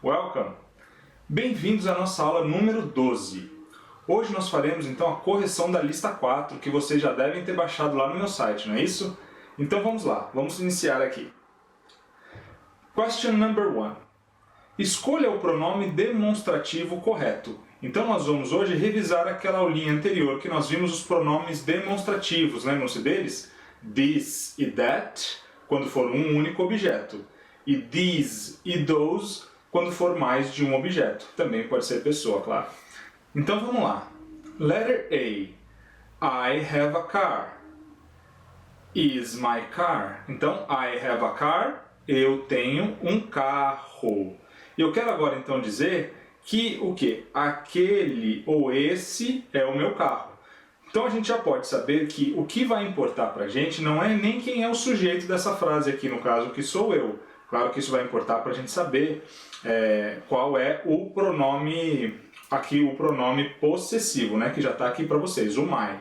Welcome! Bem-vindos à nossa aula número 12. Hoje nós faremos então a correção da lista 4, que vocês já devem ter baixado lá no meu site, não é isso? Então vamos lá, vamos iniciar aqui. Question number 1. Escolha o pronome demonstrativo correto. Então nós vamos hoje revisar aquela aulinha anterior que nós vimos os pronomes demonstrativos, lembram-se deles? This e that, quando for um único objeto. E these e those, quando for mais de um objeto. Também pode ser pessoa, claro. Então vamos lá. Letter A. I have a car. Is my car. Então, I have a car, eu tenho um carro. E eu quero agora então dizer que o que? Aquele ou esse é o meu carro. Então a gente já pode saber que o que vai importar pra gente não é nem quem é o sujeito dessa frase aqui, no caso, que sou eu. Claro que isso vai importar para a gente saber qual é o pronome, aqui o pronome possessivo, né, que já está aqui para vocês, o my.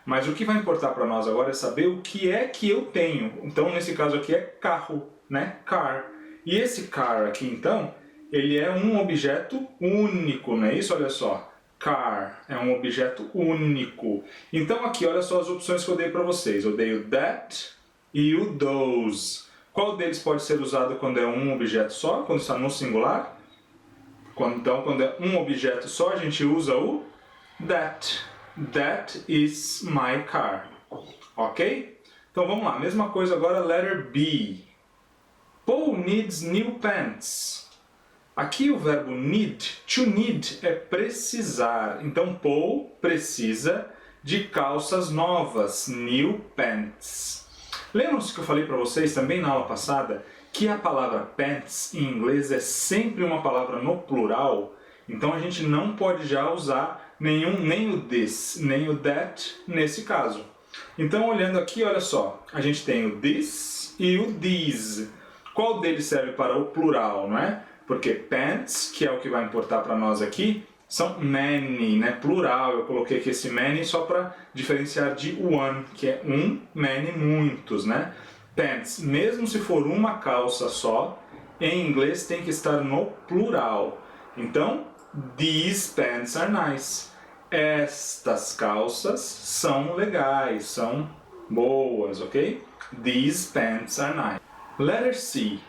Mas o que vai importar para nós agora é saber o que é que eu tenho. Então, nesse caso aqui é carro, né, car. E esse car aqui, então, ele é um objeto único, não é isso? Olha só, car é um objeto único. Então aqui, olha só as opções que eu dei para vocês. Eu dei o that e o those. Qual deles pode ser usado quando é um objeto só, quando está no singular? Então, quando é um objeto só, a gente usa o that. That is my car. Ok? Então vamos lá, mesma coisa agora, letter B. Paul needs new pants. Aqui o verbo need, to need, é precisar. Então Paul precisa de calças novas, new pants. Lembram-se que eu falei para vocês também na aula passada que a palavra pants em inglês é sempre uma palavra no plural, então a gente não pode já usar nem o this, nem o that nesse caso. Então olhando aqui, olha só, a gente tem o this e o these. Qual deles serve para o plural, não é? Porque pants, que é o que vai importar para nós aqui, são many, né? Plural. Eu coloquei aqui esse many só para diferenciar de one, que é um, many, muitos, né? Pants, mesmo se for uma calça só, em inglês tem que estar no plural. Então, these pants are nice. Estas calças são legais, são boas, ok? These pants are nice. Letter C.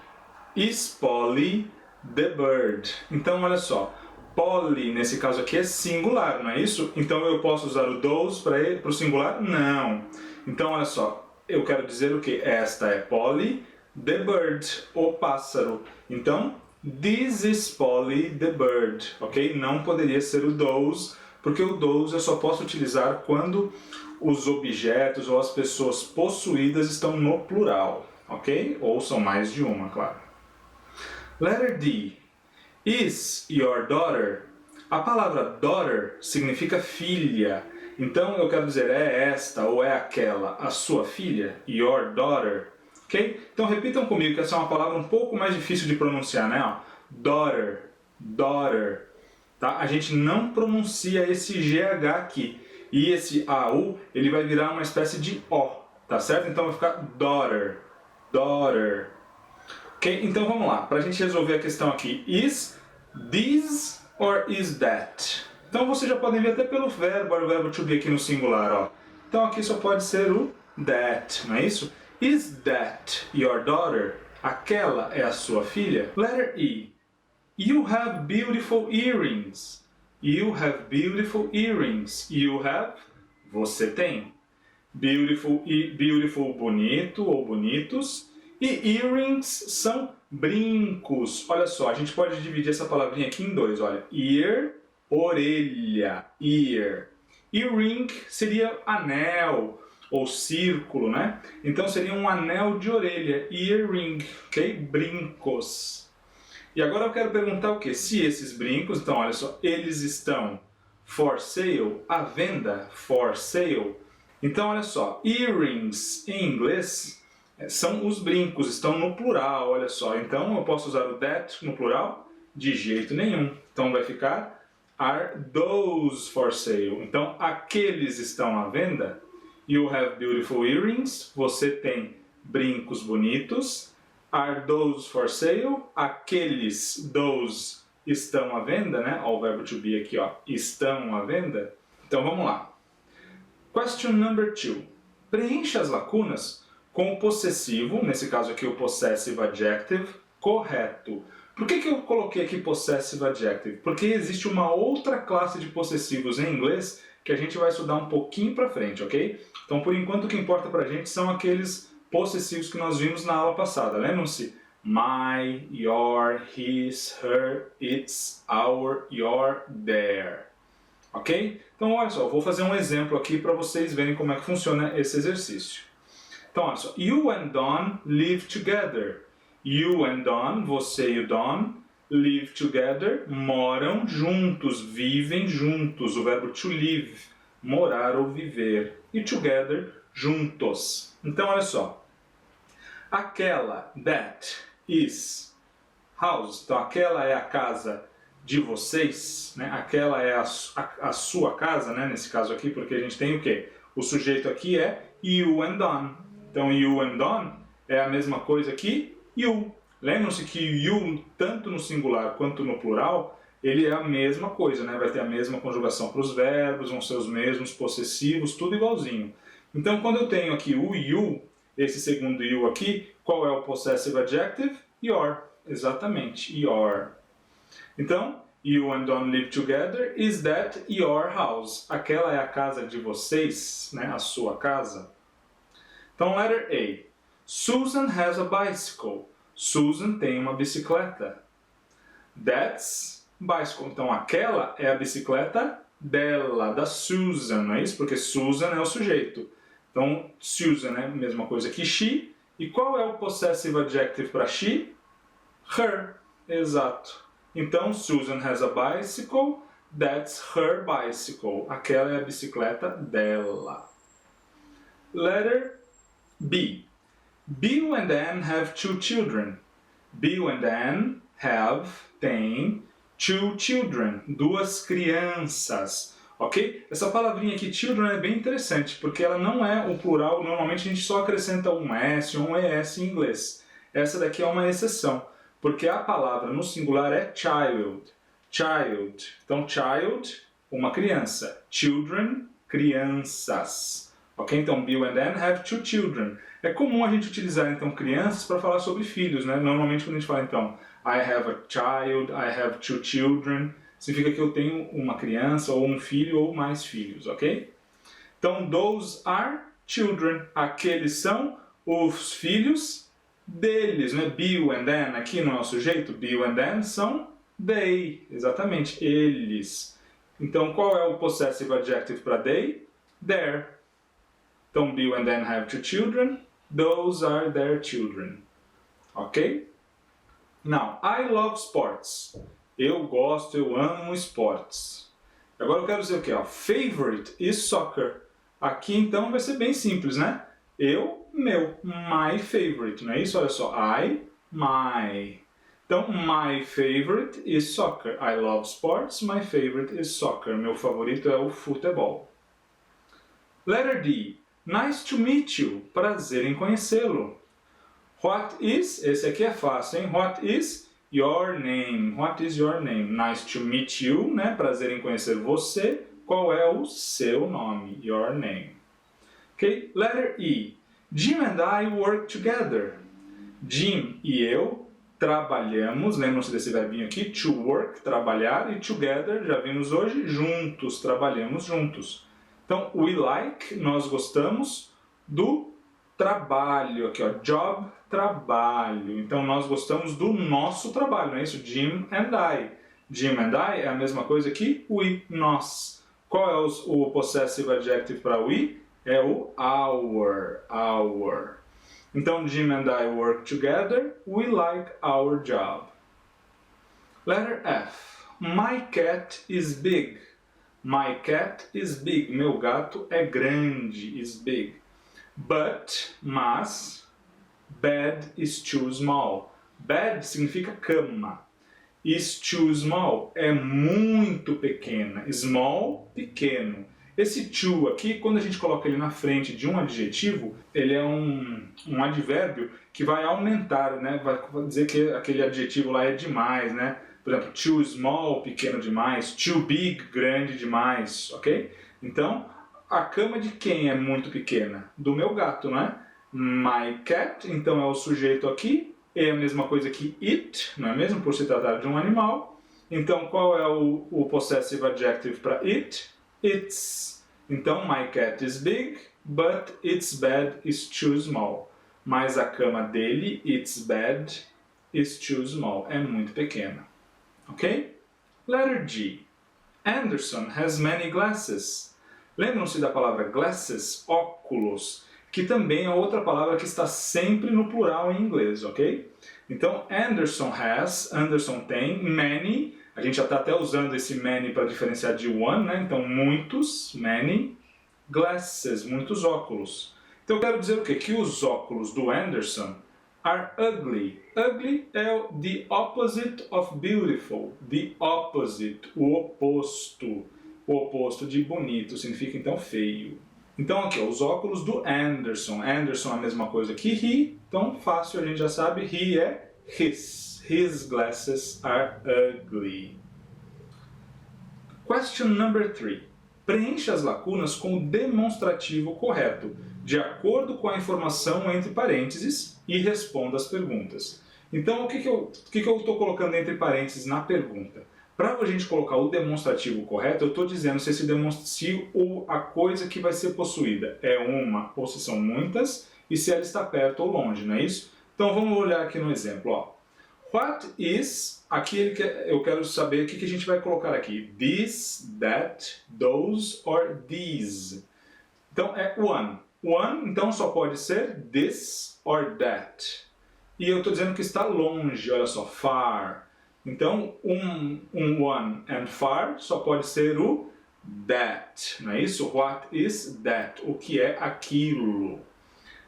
Is Polly the bird? Então, olha só. Polly, nesse caso aqui, é singular, não é isso? Então eu posso usar o those para o singular? Não. Então, olha só, eu quero dizer o que? Esta é Polly the bird, o pássaro. Então, this is Polly the bird, ok? Não poderia ser o those, porque o those eu só posso utilizar quando os objetos ou as pessoas possuídas estão no plural, ok? Ou são mais de uma, claro. Letter D. Is your daughter? A palavra daughter significa filha. Então eu quero dizer é esta ou é aquela a sua filha? Your daughter. Ok? Então repitam comigo que essa é uma palavra um pouco mais difícil de pronunciar, né? Ó, daughter, daughter. Tá? A gente não pronuncia esse GH aqui. E esse AU ele vai virar uma espécie de O. Tá certo? Então vai ficar daughter, daughter. Ok? Então vamos lá, para a gente resolver a questão aqui. Is this or is that? Então vocês já podem ver até pelo verbo, olha o verbo to be aqui no singular. Ó. Então aqui só pode ser o that, não é isso? Is that your daughter? Aquela é a sua filha? Letter E. You have beautiful earrings. You have beautiful earrings. You have, você tem. Beautiful, beautiful, bonito ou bonitos. E earrings são brincos. Olha só, a gente pode dividir essa palavrinha aqui em dois. Olha, ear, orelha, ear. Earring seria anel ou círculo, né? Então seria um anel de orelha, earring, ok? Brincos. E agora eu quero perguntar o que? Se esses brincos, então olha só, eles estão for sale, à venda, for sale. Então olha só, earrings em inglês são os brincos, estão no plural, olha só. Então eu posso usar o that no plural? De jeito nenhum. Então vai ficar are those for sale. Então aqueles estão à venda. You have beautiful earrings. Você tem brincos bonitos. Are those for sale? Aqueles, those, estão à venda, né? Ó, o verbo to be aqui, ó, estão à venda. Então vamos lá. Question number 2. Preencha as lacunas com o possessivo, nesse caso aqui o possessive adjective, correto. Por que eu coloquei aqui possessive adjective? Porque existe uma outra classe de possessivos em inglês que a gente vai estudar um pouquinho pra frente, ok? Então por enquanto o que importa pra gente são aqueles possessivos que nós vimos na aula passada. Lembram-se? My, your, his, her, its, our, your, their. Ok? Então olha só, eu vou fazer um exemplo aqui para vocês verem como é que funciona esse exercício. Então olha só, you and Don live together. You and Don, você e o Don, live together, moram juntos, vivem juntos. O verbo to live, morar ou viver. E together, juntos. Então olha só, aquela, that, is, house. Então aquela é a casa de vocês, né? Aquela é a sua casa, né? Nesse caso aqui, porque a gente tem o quê? O sujeito aqui é you and Don. Então you and Don é a mesma coisa que you. Lembram-se que you, tanto no singular quanto no plural, ele é a mesma coisa, né? Vai ter a mesma conjugação para os verbos, vão ser os mesmos possessivos, tudo igualzinho. Então quando eu tenho aqui o you, esse segundo you aqui, qual é o possessive adjective? Your. Exatamente, your. Então, you and Don live together, is that your house? Aquela é a casa de vocês, né? A sua casa. Então, letter A. Susan has a bicycle. Susan tem uma bicicleta. That's bicycle. Então, aquela é a bicicleta dela, da Susan, não é isso? Porque Susan é o sujeito. Então, Susan é a mesma coisa que she. E qual é o possessive adjective para she? Her. Exato. Então, Susan has a bicycle, that's her bicycle. Aquela é a bicicleta dela. Letter B. Bill and Ann have 2 children. Bill and Ann have, tem, 2 children, 2 crianças. Ok? Essa palavrinha aqui, children, é bem interessante, porque ela não é o plural, normalmente a gente só acrescenta um S ou um ES em inglês. Essa daqui é uma exceção. Porque a palavra no singular é child. Child. Então, child, uma criança. Children, crianças. Ok? Então, Bill and Ann have 2 children. É comum a gente utilizar, então, crianças para falar sobre filhos, né? Normalmente, quando a gente fala, então, I have a child, I have 2 children, significa que eu tenho uma criança, ou um filho, ou mais filhos, ok? Então, those are children. Aqueles são os filhos deles, né? Bill and Ann, aqui não é o sujeito, Bill and Ann são they, exatamente, eles. Então, qual é o possessive adjective para they? Their. Então, Bill and Ann have 2 children, those are their children. Ok? Now, I love sports. Eu gosto, eu amo esportes. Agora eu quero dizer o quê? Favorite is soccer. Aqui, então, vai ser bem simples, né? Eu, meu, my favorite, não é isso? Olha só, I, my. Então, my favorite is soccer. I love sports, my favorite is soccer. Meu favorito é o futebol. Letter D. Nice to meet you. Prazer em conhecê-lo. What is, esse aqui é fácil, hein? What is your name? What is your name? Nice to meet you, né? Prazer em conhecer você. Qual é o seu nome? Your name. Okay? Letter E. Jim and I work together. Jim e eu trabalhamos, lembram-se desse verbinho aqui? To work, trabalhar, e together, já vimos hoje, juntos, trabalhamos juntos. Então, we like, nós gostamos do trabalho, aqui ó, job, trabalho. Então, nós gostamos do nosso trabalho, não é isso? Jim and I. Jim and I é a mesma coisa que we, nós. Qual é o possessive adjective para we? É o our. Então, Jim and I work together, we like our job. Letter F. My cat is big. My cat is big. Meu gato é grande, is big. But, mas, bed is too small. Bed significa cama. Is too small é muito pequena. Small, pequeno. Esse to aqui, quando a gente coloca ele na frente de um adjetivo, ele é um advérbio que vai aumentar, né? Vai dizer que aquele adjetivo lá é demais, né? Por exemplo, too small, pequeno demais, too big, grande demais, ok? Então, a cama de quem é muito pequena? Do meu gato, não é? My cat, então é o sujeito aqui, é a mesma coisa que it, não é mesmo? Por se tratar de um animal. Então, qual é o possessive adjective para it? It's. Então, my cat is big, but its bed is too small. Mas a cama dele, its bed, is too small. É muito pequena. Ok? Letter G. Anderson has many glasses. Lembram-se da palavra glasses, óculos, que também é outra palavra que está sempre no plural em inglês, ok? Então, Anderson tem, many, a gente já está até usando esse many para diferenciar de one, né? Então, muitos, many, glasses, muitos óculos. Então, eu quero dizer o quê? Que os óculos do Anderson are ugly. Ugly é the opposite of beautiful. The opposite, o oposto. O oposto de bonito significa então feio. Então aqui, ó, os óculos do Anderson. Anderson é a mesma coisa que he, então fácil, a gente já sabe, he é his. His glasses are ugly. Question number 3. Preencha as lacunas com o demonstrativo correto, de acordo com a informação entre parênteses, e responda as perguntas. Então, o que eu estou colocando entre parênteses na pergunta? Para a gente colocar o demonstrativo correto, eu estou dizendo se a coisa que vai ser possuída é uma ou se são muitas, e se ela está perto ou longe, não é isso? Então, vamos olhar aqui no exemplo. Ó. What is, aqui eu quero saber o que a gente vai colocar aqui. This, that, those or these. Então, é one. One, então, só pode ser this or that. E eu estou dizendo que está longe, olha só, far. Então, one and far só pode ser o that, não é isso? What is that? O que é aquilo?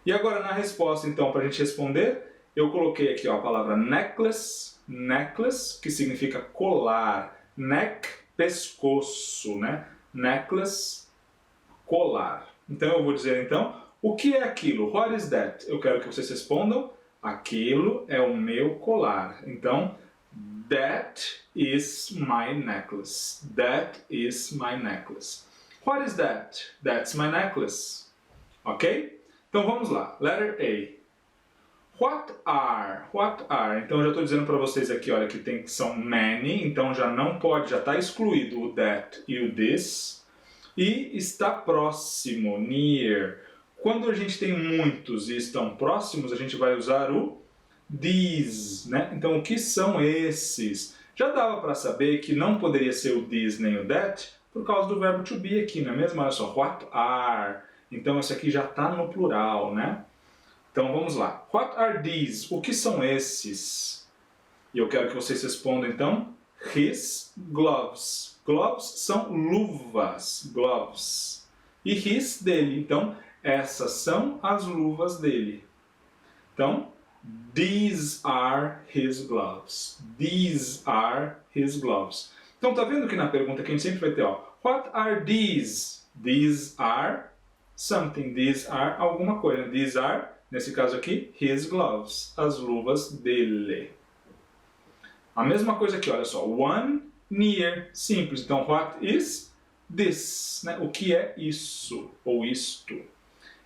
E agora, na resposta, então, para a gente responder, eu coloquei aqui ó, a palavra necklace, necklace, que significa colar. Neck, pescoço, né? Necklace, colar. Então, eu vou dizer, então, o que é aquilo? What is that? Eu quero que vocês respondam, aquilo é o meu colar. Então, that is my necklace. That is my necklace. What is that? That's my necklace. Ok? Então, vamos lá. Letter A. What are? What are? Então eu já estou dizendo para vocês aqui, olha, que são many, então já não pode, já está excluído o that e o this. E está próximo, near. Quando a gente tem muitos e estão próximos, a gente vai usar o these, né? Então o que são esses? Já dava para saber que não poderia ser o this nem o that por causa do verbo to be aqui, não é mesmo? Olha só, what are? Então esse aqui já está no plural, né? Então vamos lá. What are these? O que são esses? E eu quero que vocês respondam então. His gloves. Gloves são luvas. Gloves. E his dele. Então essas são as luvas dele. Então, these are his gloves. These are his gloves. Então tá vendo que na pergunta que a gente sempre vai ter, ó. What are these? These are something. These are alguma coisa. These are, nesse caso aqui, his gloves, as luvas dele. A mesma coisa aqui, olha só, one, near, simples. Então, what is this? Né? O que é isso ou isto?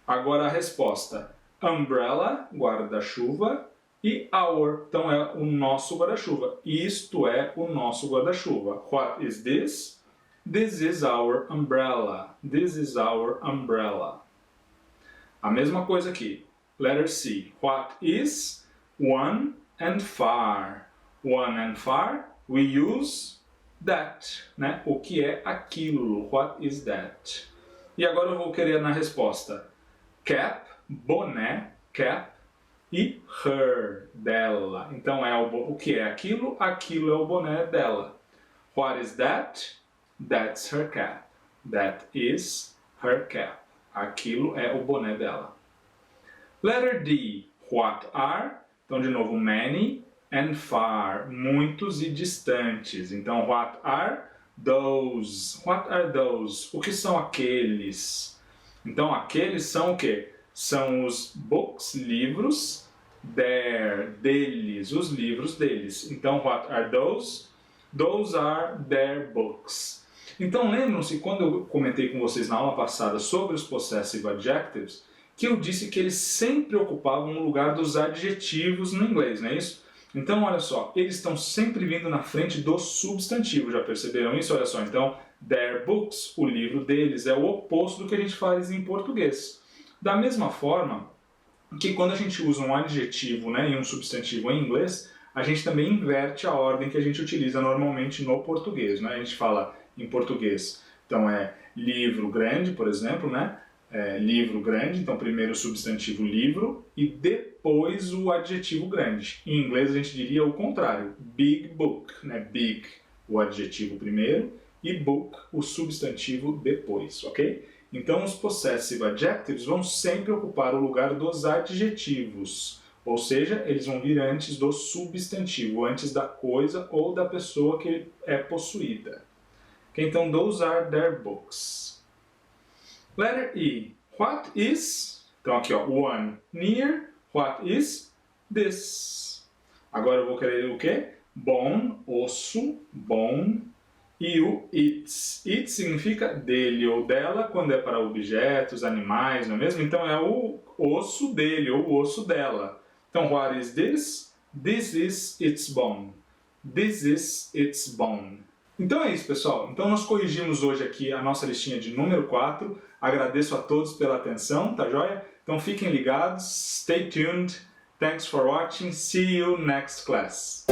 Agora a resposta, umbrella, guarda-chuva, e our, então é o nosso guarda-chuva. Isto é o nosso guarda-chuva. What is this? This is our umbrella. This is our umbrella. A mesma coisa aqui. Letter C. What is one and far? One and far, we use that. Né? O que é aquilo? What is that? E agora eu vou querer na resposta. Cap, boné, cap, e her, dela. Então é o que é aquilo? Aquilo é o boné dela. What is that? That's her cap. That is her cap. Aquilo é o boné dela. Letter D. What are? Então, de novo, many and far. Muitos e distantes. Então, what are Those. What are those? O que são aqueles? Então, aqueles são o quê? São os books, livros, their, deles, os livros deles. Então, what are those? Those are their books. Então, lembram-se quando eu comentei com vocês na aula passada sobre os possessive adjectives, que eu disse que eles sempre ocupavam o lugar dos adjetivos no inglês, não é isso? Então, olha só, eles estão sempre vindo na frente do substantivo, já perceberam isso? Olha só, então, their books, o livro deles, é o oposto do que a gente faz em português. Da mesma forma que quando a gente usa um adjetivo, né, e um substantivo em inglês, a gente também inverte a ordem que a gente utiliza normalmente no português, né? A gente fala em português, então é livro grande, por exemplo, né? Livro grande, então primeiro o substantivo livro e depois o adjetivo grande. Em inglês a gente diria o contrário, big book, né? Big, o adjetivo primeiro, e book, o substantivo depois, ok? Então os possessive adjectives vão sempre ocupar o lugar dos adjetivos, ou seja, eles vão vir antes do substantivo, antes da coisa ou da pessoa que é possuída. Okay? Então, those are their books. Letter E. What is? Então aqui, ó, one, near. What is this? Agora eu vou querer o quê? Bone, osso, bone. E o its. It significa dele ou dela quando é para objetos, animais, não é mesmo? Então é o osso dele ou o osso dela. Então, what is this? This is its bone. This is its bone. Então é isso, pessoal. Então nós corrigimos hoje aqui a nossa listinha de número 4. Agradeço a todos pela atenção, tá joia? Então fiquem ligados, stay tuned. Thanks for watching. See you next class.